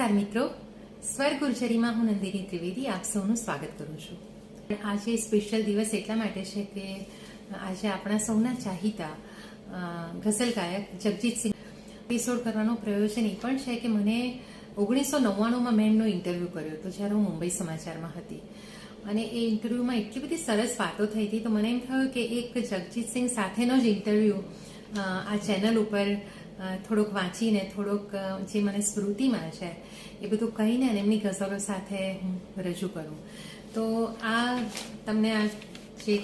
નમસ્કાર મિત્રો, સ્વર ગુર્જરીમાં હું નંદિની ત્રિવેદી આપ સૌનું સ્વાગત કરું છું. આજે સ્પેશિયલ દિવસ એટલા માટે છે કે આજે આપણા સૌના ચાહીતા ગઝલ ગાયક જગજીતસિંહ એપિસોડ કરવાનો પ્રયોજન એ પણ છે કે મને 1999માં મેં એમનો ઇન્ટરવ્યૂ કર્યો હતો જ્યારે હું મુંબઈ સમાચારમાં હતી અને એ ઇન્ટરવ્યૂમાં એટલી બધી સરસ વાતો થઈ હતી તો મને એમ થયું કે એક જગજીતસિંહ સાથેનો જ ઇન્ટરવ્યૂ આ ચેનલ ઉપર થોડોક વાંચીને થોડોક જે મને સ્મૃતિમાં છે એ બધું કહીને અને એમની ગઝલો સાથે હું રજૂ કરું. તો આ તમને આ જે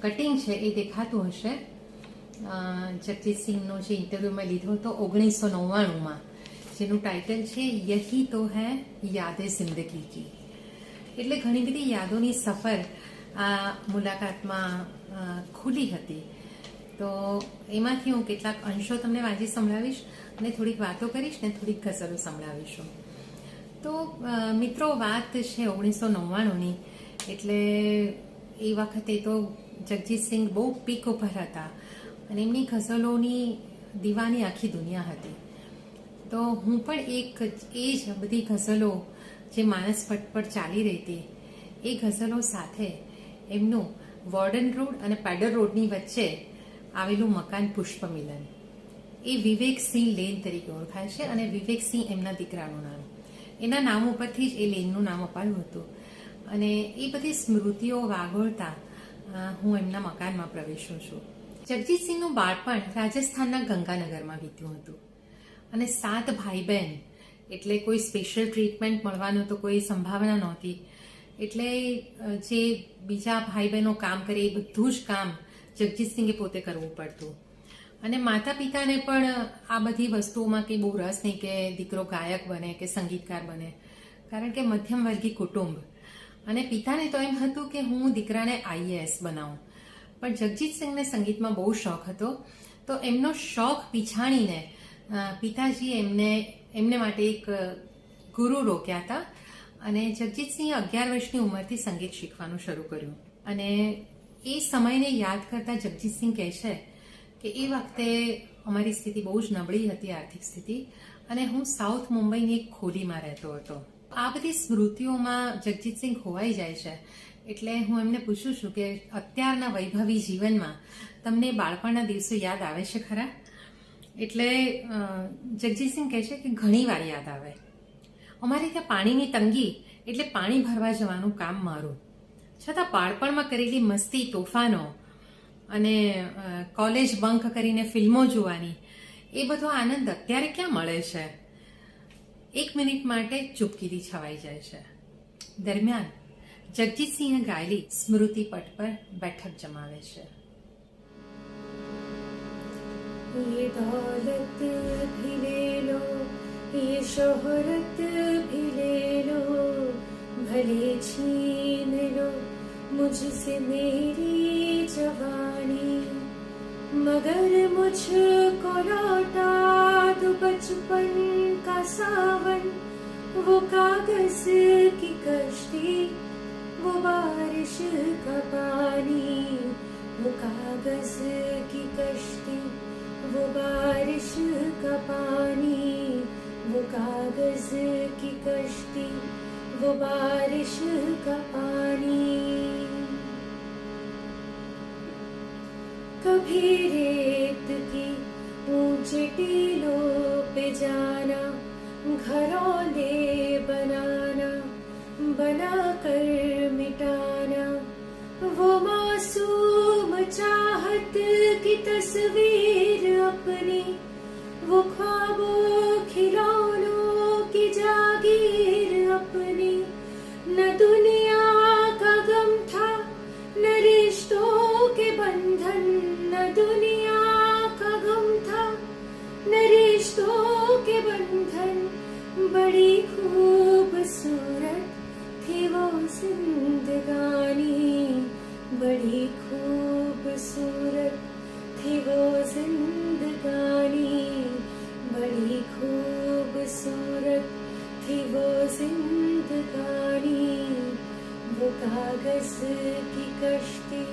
કટિંગ છે એ દેખાતું હશે. જગજીતસિંહનો જે ઇન્ટરવ્યૂ મેં લીધો હતો 1999માં, જેનું ટાઇટલ છે યહી તો હૈ યાદે જિંદગી કી. એટલે ઘણી બધી યાદોની સફર આ મુલાકાતમાં ખુલી હતી. તો એમાંથી હું કેટલાક અંશો તમને વાંચી સંભળાવીશ અને થોડીક વાતો કરીશ ને થોડીક ગઝલો સંભળાવીશું. તો મિત્રો, વાત છે 1999ની, એટલે એ વખતે તો જગજીતસિંહ બહુ પીક ઉપર હતા અને એમની ગઝલોની દીવાની આખી દુનિયા હતી. તો હું પણ એ જ બધી ગઝલો જે માનસ પટ પર ચાલી રહી હતી એ ગઝલો સાથે એમનું વોર્ડન રોડ અને પેડર રોડની વચ્ચે આવેલું મકાન પુષ્પમિલન, એ વિવેકસિંહ લેન તરીકે ઓળખાય છે અને વિવેકસિંહ એમના દીકરાનું નામ, એના નામ ઉપરથી જ એ લેનનું નામ અપાયું હતું. અને એ બધી સ્મૃતિઓ વાગોળતા હું એમના મકાનમાં પ્રવેશું છું. જગજીતસિંહનું બાળપણ રાજસ્થાનના ગંગાનગરમાં વીત્યું હતું અને 7 ભાઈ બહેન, એટલે કોઈ સ્પેશિયલ ટ્રીટમેન્ટ મળવાનું તો કોઈ સંભાવના નહોતી. એટલે જે બીજા ભાઈ બહેનો કામ કરે એ બધું જ કામ જગજીતસિંહે પોતે કરવું પડતું. અને માતા પિતાને પણ આ બધી વસ્તુઓમાં કંઈ બહુ રસ નહીં કે દીકરો ગાયક બને કે સંગીતકાર બને, કારણ કે મધ્યમ વર્ગી કુટુંબ. અને પિતાને તો એમ હતું કે હું દીકરાને IAS બનાવું. પણ જગજીતસિંહને સંગીતમાં બહુ શોખ હતો, તો એમનો શોખ પીછાણીને પિતાજીએ એમને માટે એક ગુરુ રોક્યા હતા અને જગજીતસિંહે 11 વર્ષની ઉંમરથી સંગીત શીખવાનું શરૂ કર્યું. અને એ સમયને યાદ કરતા જગજીતસિંહ કહે છે કે એ વખતે અમારી સ્થિતિ બહુ જ નબળી હતી, આર્થિક સ્થિતિ, અને હું સાઉથ મુંબઈની એક ખોલીમાં રહેતો હતો. આ બધી સ્મૃતિઓમાં જગજીતસિંહ ખોવાઈ જાય છે. એટલે હું એમને પૂછું છું કે અત્યારના વૈભવી જીવનમાં તમને બાળપણના દિવસો યાદ આવે છે ખરા? એટલે જગજીતસિંહ કહે છે કે ઘણી વાર યાદ આવે. અમારે ત્યાં પાણીની તંગી એટલે પાણી ભરવા જવાનું કામ મારું. છતાં બાળપણમાં કરેલી મસ્તી, તોફાનો અને કોલેજ બંક કરીને ફિલ્મો જોવાની, એ બધો આનંદ અત્યારે ક્યાં મળે છે? 1 મિનિટ માટે ચૂપકીદી છવાઈ જાય છે. દરમિયાન જગજીતસિંહે ગાયેલી સ્મૃતિ પટ પર બેઠક જમાવે છે. ये दौलत भी ले लो, ये शोहरत भी ले लो, भले छीन लो मुझसे मेरी जवानी, मगर मुझको लौटा दो बचपन का सावन, वो कागज की कश्ती, वो बारिश का पानी, वो कागज की कश्ती, वो बारिश का पानी, वो कागज की कश्ती, वो बारिश का पानी. कभी रेत की ऊंची टीलों पे जाना, घरौंदे बनाना, बना कर मिटाना, वो मासूम चाहत की तस्वीर अपनी, वो ख्वाबों खिलौनों की जागीर अपनी. न दुनिया का गम था न रिश्तों के बंधन, न दुनिया का गम था न रिश्तों के बंधन. बड़ी खूबसूरत थी वो जिंदगानी, बड़ी खूबसूरत थी वो जिंदगानी, बड़ी खूबसूरत थी वो जिंदगानी. वो कागज की कश्ती,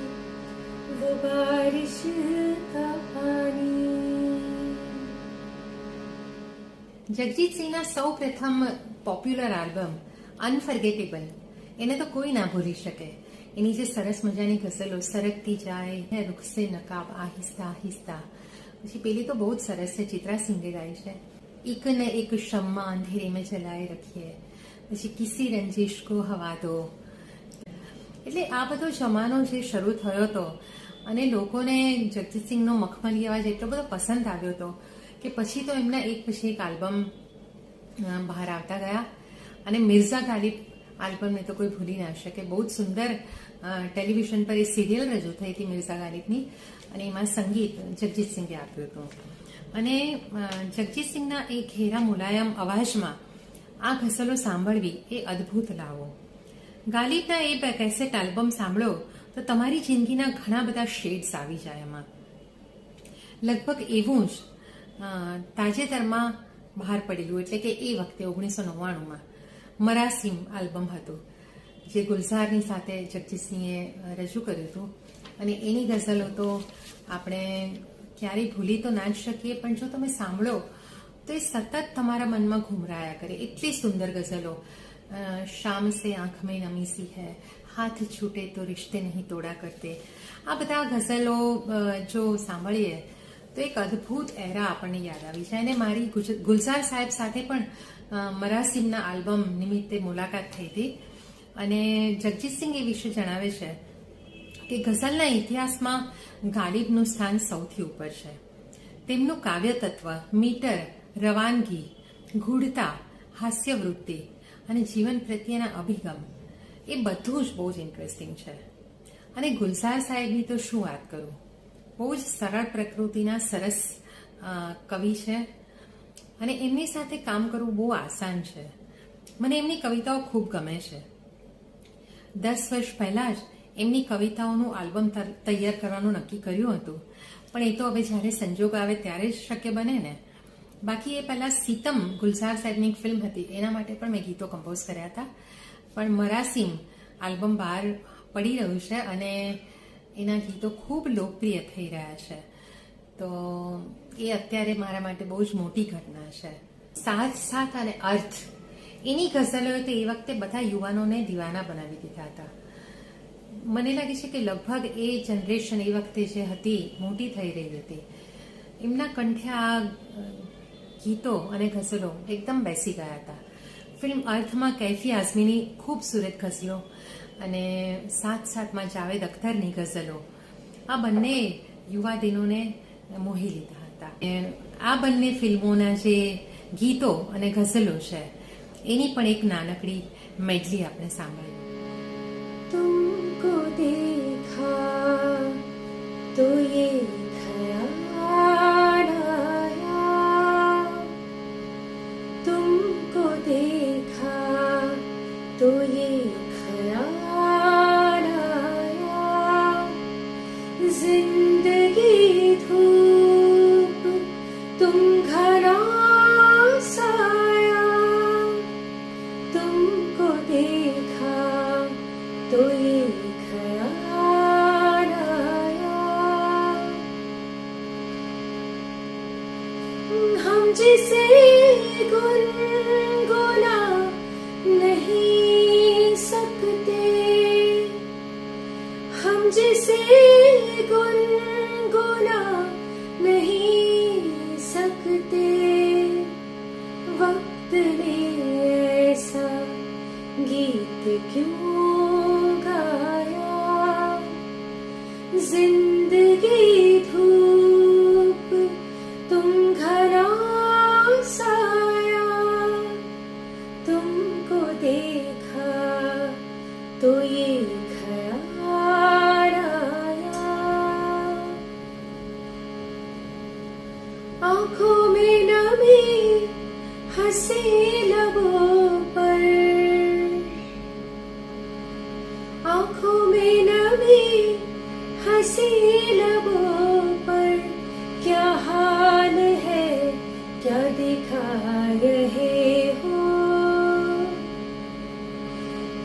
वो बारिश का पानी. જગજીત સિંહના સૌ પ્રથમ પોપ્યુલર આલ્બમ અનફર્ગેટેબલ એને તો કોઈ ના ભૂલી શકે. એની જે સરસ મજાની ગઝલો સરકતી જાય હે રૂખ સે નકાબ આહિસ્તા આહિસ્તા, પછી પેલી તો બહુ જ સરસ છે, ચિત્રા સિંઘે ગાઈ છે, એક ને એક શમ્મા અંધેરે મેં જલાએ રખીએ, પછી કિસી રંજીશ કો હવા દો. એટલે આ બધો જમાનો જે શરૂ થયો હતો અને લોકોને જગજીત સિંહનો મખમલી અવાજ એટલો બધો પસંદ આવ્યો હતો કે પછી તો એમના એક પછી એક આલ્બમ બહાર આવતા ગયા. અને મિર્ઝા ગાલિબ આલ્બમને તો કોઈ ભૂલી ના શકે. બહુ જ સુંદર ટેલિવિઝન પર એ સિરિયલ રજૂ થઈ હતી મિર્ઝા ગાલિબની, અને એમાં સંગીત જગજીત સિંહે આપ્યું હતું. અને જગજીત સિંહના એ ઘેરા મુલાયમ અવાજમાં આ ગઝલો સાંભળવી એ અદ્ભુત લાવો. ગાલિબના એ કેસેટ આલ્બમ સાંભળો તો તમારી જિંદગીના ઘણા બધા શેડ્સ આવી જાય એમાં. લગભગ એવું જ તાજેતરમાં બહાર પડેલું, એટલે કે એ વખતે 1999માં મરાસીમ આલ્બમ હતું, જે ગુલઝારની સાથે જગજીતસિંહે રજૂ કર્યું હતું. અને એની ગઝલો તો આપણે ક્યારેય ભૂલી તો ના જ શકીએ, પણ જો તમે સાંભળો તો એ સતત તમારા મનમાં ઘુમરાયા કરે. એટલી સુંદર ગઝલો, શામ સે આંખ મેં નમી સી હૈ, હાથ છૂટે તો રિશ્તે નહીં તોડા કરતે, આ બધા ગઝલો જો સાંભળીએ તો એક અદ્ભુત એરા આપણને યાદ આવી જાય. અને મારી ગુલઝાર સાહેબ સાથે પણ મરાસીમના આલ્બમ નિમિત્તે મુલાકાત થઈ હતી. અને જગજીતસિંહ એ વિશે જણાવે છે કે ગઝલના ઇતિહાસમાં ગાલિબનું સ્થાન સૌથી ઉપર છે. તેમનું કાવ્ય તત્વ, મીટર, રવાનગી, ગૂઢતા, હાસ્યવૃત્તિ અને જીવન પ્રત્યેના અભિગમ એ બધું જ બહુ જ ઇન્ટરેસ્ટિંગ છે. અને ગુલઝાર સાહેબની તો શું વાત કરું, બહુ જ સરળ પ્રકૃતિના સરસ કવિ છે, અને એમની સાથે કામ કરવું બહુ આસાન છે. મને એમની કવિતાઓ ખૂબ ગમે છે. 10 વર્ષ પહેલા જ એમની કવિતાઓનું આલ્બમ તૈયાર કરવાનું નક્કી કર્યું હતું, પણ એ તો હવે જ્યારે સંજોગ આવે ત્યારે જ શક્ય બને ને. બાકી એ પહેલા સીતમ ગુલઝાર સાહેબની એક ફિલ્મ હતી, એના માટે પણ મેં ગીતો કમ્પોઝ કર્યા હતા. પણ મરાસીમ આલ્બમ બહાર પડી રહ્યું છે અને એના ગીતો ખૂબ લોકપ્રિય થઈ રહ્યા છે. તો એ અત્યારે મારા માટે બહુ જ મોટી ઘટના છે. સાથ સાથ અને અર્થ, એની ગઝલોએ તો એ વખતે બધા યુવાનોને દીવાના બનાવી દીધા હતા. મને લાગે છે કે લગભગ એ જનરેશન એ વખતે જે હતી મોટી થઈ રહી હતી, એમના કંઠે આ ગીતો અને ગઝલો એકદમ બેસી ગયા હતા. ફિલ્મ અર્થમાં કૈફી આઝમીની ખૂબસૂરત ગઝલો અને સાથ સાથમાં જાવેદ અખ્તરની ગઝલો, આ બંને યુવા દિનોને મોહી લીધા હતા. આ બંને ફિલ્મોના જે ગીતો અને ગઝલો છે એની પણ એક નાનકડી મેડલી આપણે સાંભળીએ. तुमको देखा तो ये ख्याल आया, तुमको देखा तो ये ख्याल आया, जिंदगी धूप तुम घना साया, तुमको देखा तो ये ख्याल आया, हम जिसे गुनगुना नहीं सकते, हम जिसे गुनगुना नहीं सकते, वक्त ने ऐसा गीत क्यों गाया, जिंदगी धूप तुम घना साया, तुमको देखा तो ये ख्याल आया, आंखों में नमी हंसी लबों पर, आंखों में नमी हंसी लबों पर, क्या हाल है क्या दिखा रहे हो,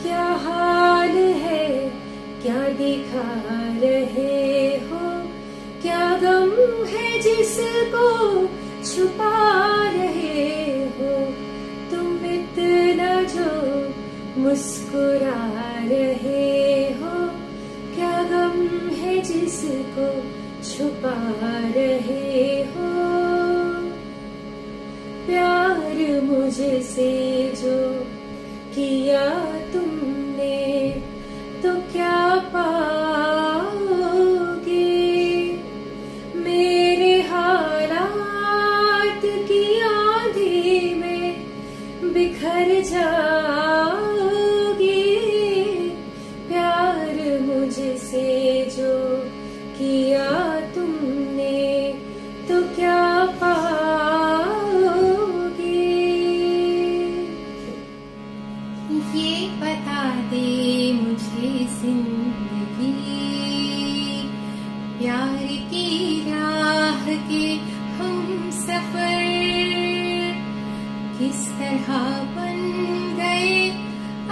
क्या हाल है क्या दिखा रहे हो, क्या गम है जिसको छुपा रहे हो, मुस्कुरा रहे हो, क्या गम है जिसको छुपा रहे हो। प्यार मुझसे जो किया तुमने तो क्या पाओगे। मेरे हालात की आंधी में बिखर जाओगे। प्यार मुझसे जो किया तुमने तो क्या पाओगे। ये बता दे मुझे जिंदगी, प्यार की राह के हम सफर किस तरह बन गए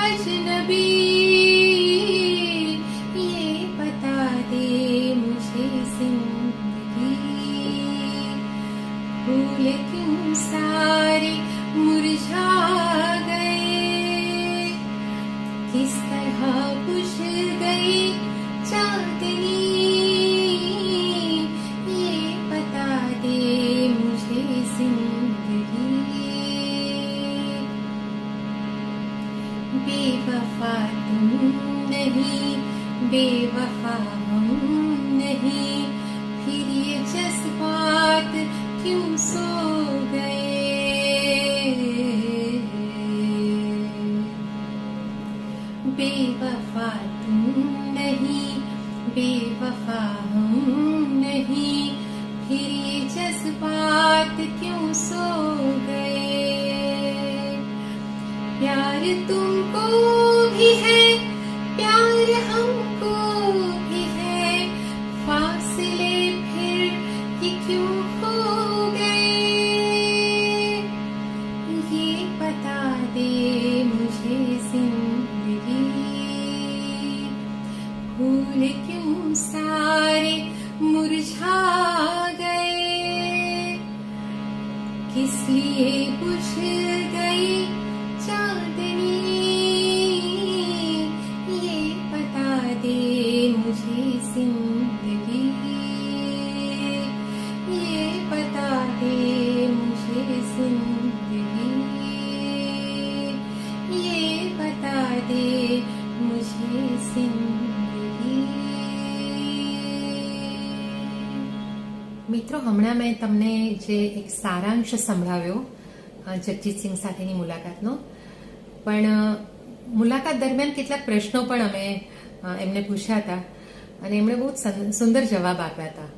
अजनबी। ये बता दे मुझे जिंदगी, फूल क्यों सारे मुरझा गए, किस तरह बुझ गई चांदनी। ये बता दे मुझे जिंदगी, बेवफा तुम नहीं, बेवफा हम नहीं, फिर ये जज्बात क्यों सो गए। बेवफा तुम नहीं, बेवफा हम नहीं, फिर ये जज्बात क्यों सो गए। प्यार तुमको भी है, प्यार हमको भी है, फासले फिर ये क्यों हो गए। ये बता दे मुझे जिंदगी, फूल क्यों सारे मुरझा गए, किस लिए बुझ गई चांदनी। ये बता दे मुझे जिंदगी, ये बता दे मुझे जिंदगी, ये बता दे मुझे जिंदगी। મિત્રો, હમણાં મેં તમને જે એક સારાંશ સંભળાવ્યો જગજીતસિંહ સાથેની મુલાકાતનો, પણ મુલાકાત દરમિયાન કેટલાક પ્રશ્નો પણ અમે એમને પૂછ્યા હતા અને એમણે બહુ સુંદર જવાબ આપ્યા હતા.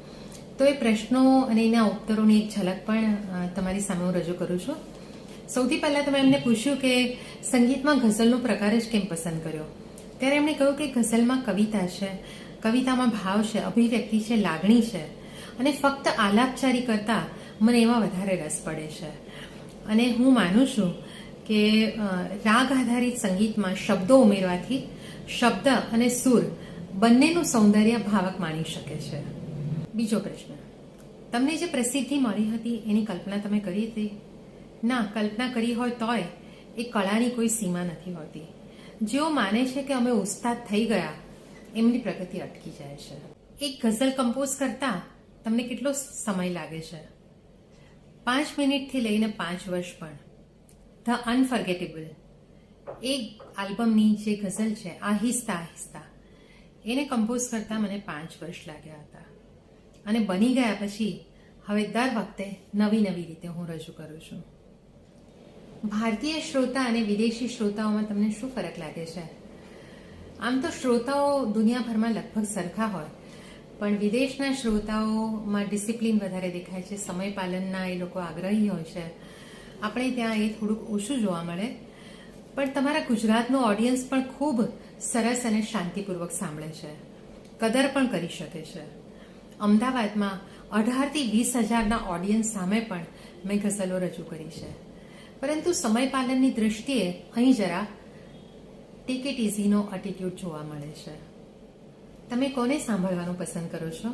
તો એ પ્રશ્નો અને એના ઉત્તરોની એક ઝલક પણ તમારી સામે હું રજૂ કરું છું. સૌથી પહેલા તો મેં એમને પૂછ્યું કે સંગીતમાં ગઝલનો પ્રકાર જ કેમ પસંદ કર્યો. ત્યારે એમણે કહ્યું કે ગઝલમાં કવિતા છે, કવિતામાં ભાવ છે, અભિવ્યક્તિ છે, લાગણી છે અને ફક્ત આલાપચારી કરતા મને એમાં વધારે રસ પડે છે. અને હું માનું છું કે રાગ આધારિત સંગીતમાં શબ્દો ઉમેરવાથી શબ્દ અને સુર બંનેનું સૌંદર્ય ભાવક માણી શકે છે. બીજો પ્રશ્ન, તમને જે પ્રસિદ્ધિ મળી હતી એની કલ્પના તમે કરી હતી? ના, કલ્પના કરી હોય તોય એ કળાની કોઈ સીમા નથી હોતી. જેઓ માને છે કે અમે ઉસ્તાદ થઈ ગયા, એમની પ્રગતિ અટકી જાય છે. એક ગઝલ કમ્પોઝ કરતા તમને કેટલો સમય લાગે છે? 5 મિનિટથી લઈને 5 વર્ષ પણ. ધ અનફર્ગેટેબલ એ આલ્બમની જે ગઝલ છે આહિસ્તા આહિસ્તા, એને કમ્પોઝ કરતા મને 5 વર્ષ લાગ્યા હતા અને બની ગયા પછી હવે દર વખતે નવી નવી રીતે હું રજૂ કરું છું. ભારતીય શ્રોતા અને વિદેશી શ્રોતાઓમાં તમને શું ફરક લાગે છે? આમ તો શ્રોતાઓ દુનિયાભરમાં લગભગ સરખા હોય, પણ વિદેશના શ્રોતાઓમાં ડિસિપ્લિન વધારે દેખાય છે, સમય પાલનના એ લોકો આગ્રહી હોય છે. આપણે ત્યાં એ થોડુંક ઓછું જોવા મળે. પણ તમારા ગુજરાતનો ઓડિયન્સ પણ ખૂબ સરસ અને શાંતિપૂર્વક સાંભળે છે, કદર પણ કરી શકે છે. અમદાવાદમાં 18થી 20,000ના ઓડિયન્સ સામે પણ મેં ગઝલો રજૂ કરી છે. પરંતુ સમય પાલનની દૃષ્ટિએ અહીં જરા ટેક ઇટ ઇઝીનો એટીટ્યુડ જોવા મળે છે. તમે કોને સાંભળવાનું પસંદ કરો છો?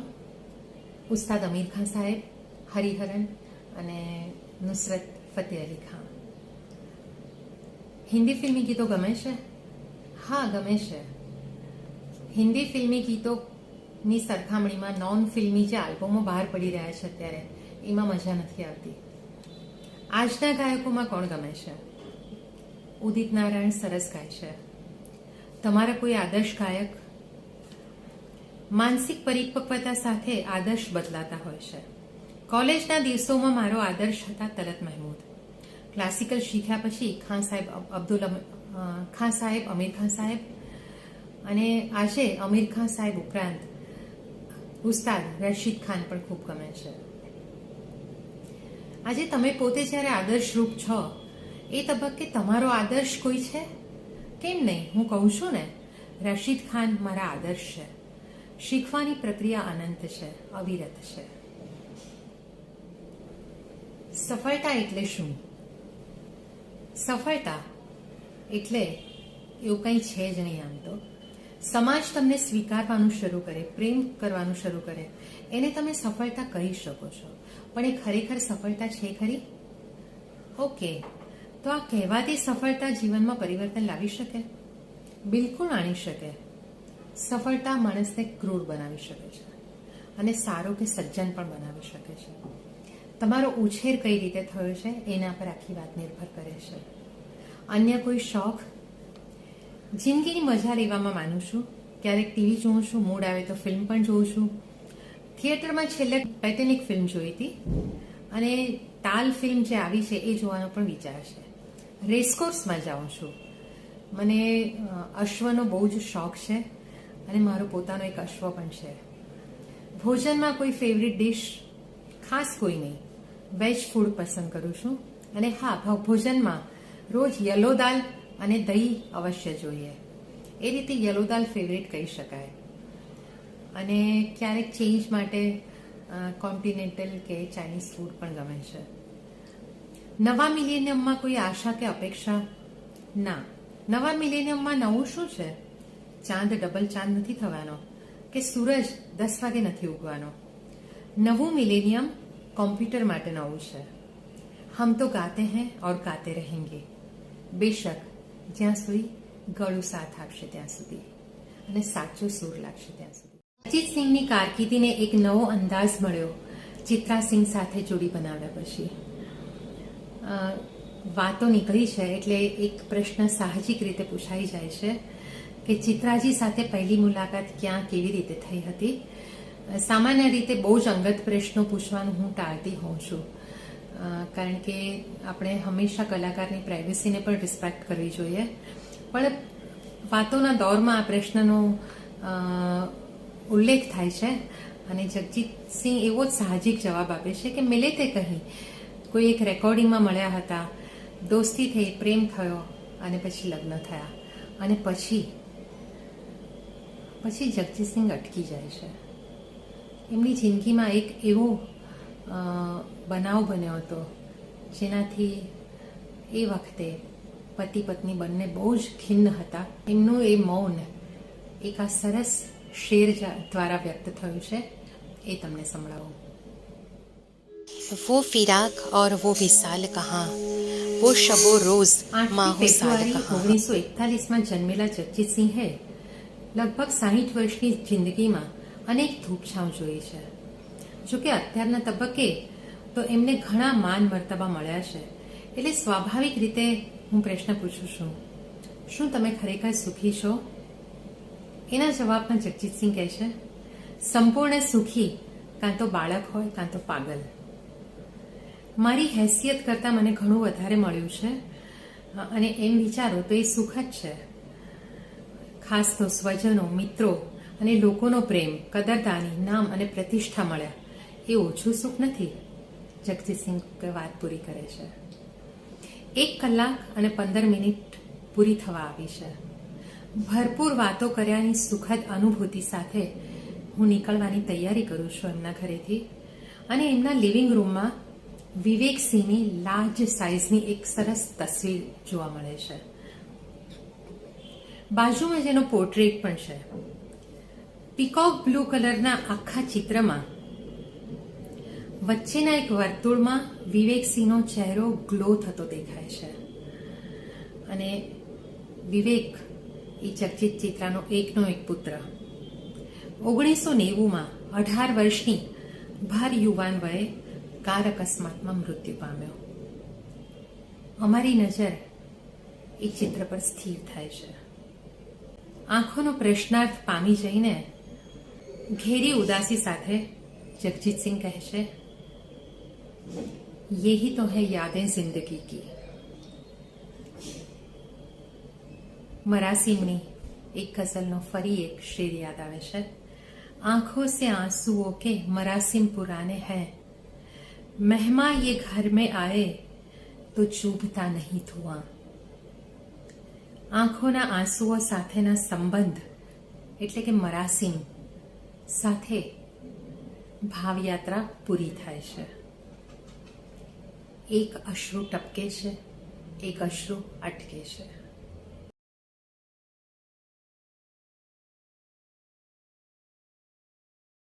ઉસ્તાદ અમીર ખાન સાહેબ, હરિહરન અને નુસરત ફતેહ અલી ખાન. હિન્દી ફિલ્મી ગીતો ગમે છે? હા, ગમે છે. હિન્દી ફિલ્મી ગીતોની સરખામણીમાં નોન ફિલ્મી જે આલ્બમો બહાર પડી રહ્યા છે અત્યારે એમાં મજા નથી આવતી. આજના ગાયકોમાં કોણ ગમે છે? ઉદિત નારાયણ સરસ ગાય છે. તમારા કોઈ આદર્શ ગાયક? માનસિક પરિપક્વતા સાથે આદર્શ બદલાતા હોય છે. કોલેજના દિવસોમાં મારો આદર્શ હતા તલત મહેમૂદ. ક્લાસિકલ શીખ્યા પછી ખાન સાહેબ, અમીર ખાન સાહેબ, અને આજે અમીર ખાન સાહેબ ઉપરાંત ઉસ્તાદ રશીદ ખાન પણ ખૂબ ગમે છે. આજે તમે પોતે જ્યારે આદર્શરૂપ છો એ તબક્કે તમારો આદર્શ કોઈ છે? કેમ નહીં, હું કહું છું ને, રશીદ ખાન મારા આદર્શ છે. શીખવાની પ્રક્રિયા અનંત છે, અવિરત છે. સફળતા એટલે શું? સફળતા એટલે એવું કંઈ છે જ નહીં. આમ તો સમાજ તમને સ્વીકારવાનું શરૂ કરે, પ્રેમ કરવાનું શરૂ કરે, એને તમે સફળતા કહી શકો છો. પણ એ ખરેખર સફળતા છે ખરી? ઓકે, તો આ કહેવાતી સફળતા જીવનમાં પરિવર્તન લાવી શકે? બિલકુલ આણી શકે. સફળતા માણસને ક્રૂર બનાવી શકે છે અને સારો કે સજ્જન પણ બનાવી શકે છે. તમારો ઉછેર કઈ રીતે થયો છે એના પર આખી વાત નિર્ભર કરે છે. અન્ય કોઈ શોખ? જિંદગીની મજા લેવામાં માનું છું. ક્યારેક ટીવી જોઉં છું, મૂડ આવે તો ફિલ્મ પણ જોઉં છું. થિયેટરમાં છેલ્લે ટાઇટેનિક ફિલ્મ જોઈ હતી અને તાલ ફિલ્મ જે આવી છે એ જોવાનો પણ વિચાર છે. રેસકોર્સમાં જાઉં છું. મને અશ્વનો બહુ જ શોખ છે અને મારો પોતાનો એક અશ્વ પણ છે. ભોજનમાં કોઈ ફેવરિટ ડિશ? ખાસ કોઈ નહીં, વેજ ફૂડ પસંદ કરું છું. અને હા, ભોજનમાં રોજ યલો દાલ અને દહીં અવશ્ય જોઈએ. એ રીતે યલો દાલ ફેવરિટ કહી શકાય. અને ક્યારેક ચેન્જ માટે કોન્ટિનેન્ટલ કે ચાઇનીઝ ફૂડ પણ ગમે છે. નવા મિલેનિયમમાં કોઈ આશા કે અપેક્ષા? ના. નવા મિલેનિયમમાં નવું શું છે? ચાંદ ડબલ ચાંદ નથી થવાનો કે સૂરજ 10 વાગે નથી ઉગવાનો. નવું મિલેનિયમ કોમ્પ્યુટર માટે નવું છે. હમ તો ગાતે हैं और ગાતે रहेंगे. બેશક, જ્યાં સુધી ગળું સાથ આપશે ત્યાં સુધી અને સાચો સૂર લાગશે ત્યાં સુધી. અરિજીત સિંહની કારકિર્દીને એક નવો અંદાજ મળ્યો ચિત્રા સિંહ સાથે જોડી બનાવ્યા પછી. વાતો નીકળી છે એટલે એક પ્રશ્ન સાહજિક રીતે પૂછાઈ જાય છે કે ચિત્રાજી સાથે પહેલી મુલાકાત ક્યાં, કેવી રીતે થઈ હતી? સામાન્ય રીતે બહુ જ અંગત પ્રશ્નો પૂછવાનું હું ટાળતી હોઉં છું, કારણ કે આપણે હંમેશા કલાકારની પ્રાઇવસીને પણ રિસ્પેક્ટ કરવી જોઈએ. પણ વાતોના દોરમાં આ પ્રશ્નનો ઉલ્લેખ થાય છે અને જગજીત સિંહ એવો જ સાહજિક જવાબ આપે છે કે મિલે તે કહી. કોઈ એક રેકોર્ડિંગમાં મળ્યા હતા, દોસ્તી થઈ, પ્રેમ થયો અને પછી લગ્ન થયા અને પછી જગજીતસિંહ અટકી જાય છે. એમની જિંદગીમાં એક એવો બનાવ બન્યો હતો જેનાથી એ વખતે પતિ પત્ની બંને બહુ જ ખિન્ન હતા. એમનું એ મૌન એક આ સરસ શેર દ્વારા વ્યક્ત થયું છે, એ તમને સંભળાવું. वो फिराक और वो विसाल कहाँ, वो शबो रोज माहो साल कहाँ. 1941માં જન્મેલા જગજીતસિંહે લગભગ 60 વર્ષની જિંદગીમાં અનેક ધૂપછાંવ જોઈ છે. જોકે અત્યારના તબક્કે તો એમને ઘણા માન મર્તબા મળ્યા છે. એટલે સ્વાભાવિક રીતે હું પ્રશ્ન પૂછું છું, શું તમે ખરેખર સુખી છો? એના જવાબમાં જગજીતસિંહ કહે છે, સંપૂર્ણ સુખી કાં તો બાળક હોય કાં તો પાગલ. મારી હેસિયત કરતાં મને ઘણું વધારે મળ્યું છે અને એમ વિચારો તો એ સુખ જ છે. ખાસ તો સ્વજનો, મિત્રો અને લોકોનો પ્રેમ, કદરદાની, નામ અને પ્રતિષ્ઠા મળ્યા એ ઓછું સુખ નથી. જગજીતસિંહ વાત પૂરી કરે છે. 1 કલાક અને 15 મિનિટ પૂરી થવા આવી છે. ભરપૂર વાતો કર્યાની સુખદ અનુભૂતિ સાથે હું નીકળવાની તૈયારી કરું છું એમના ઘરેથી અને એમના લિવિંગ રૂમમાં વિવેકસિંહની લાર્જ સાઇઝની એક સરસ તસવીર જોવા મળે છે. બાજુમાં જેનો પોર્ટ્રેટ પણ છે. પીકોક બ્લુ કલરના આખા ચિત્રમાં વચ્ચેના એક વર્તુળમાં વિવેકસિંહનો ચહેરો ગ્લો થતો દેખાય છે અને વિવેક એ જગજીત ચિત્રાનો એકનો એક પુત્ર 1990માં 18 વર્ષની ભાર યુવાન વયે કાર અકસ્માતમાં મૃત્યુ પામ્યો. અમારી નજર એ ચિત્ર પર સ્થિર થાય છે. આંખોનો પ્રશ્નાર્થ પામી જઈને ઘેરી ઉદાસી સાથે જગજીતસિંહ કહે છે, યહી તો હૈ યાદેं જિંદગી કી. મરાસીમની એક ગઝલનો ફરી એક શેર યાદ આવે છે. आंखों से आंसुओं के मरासिम पुराने हैं, मेहमान ये घर में आए तो चूभता नहीं धुआं. આંખોના આંસુઓ સાથેના સંબંધ એટલે કે મરાસીમ સાથે ભાવયાત્રા પૂરી થાય છે. એક અશ્રુ ટપકે છે, એક અશ્રુ અટકે છે.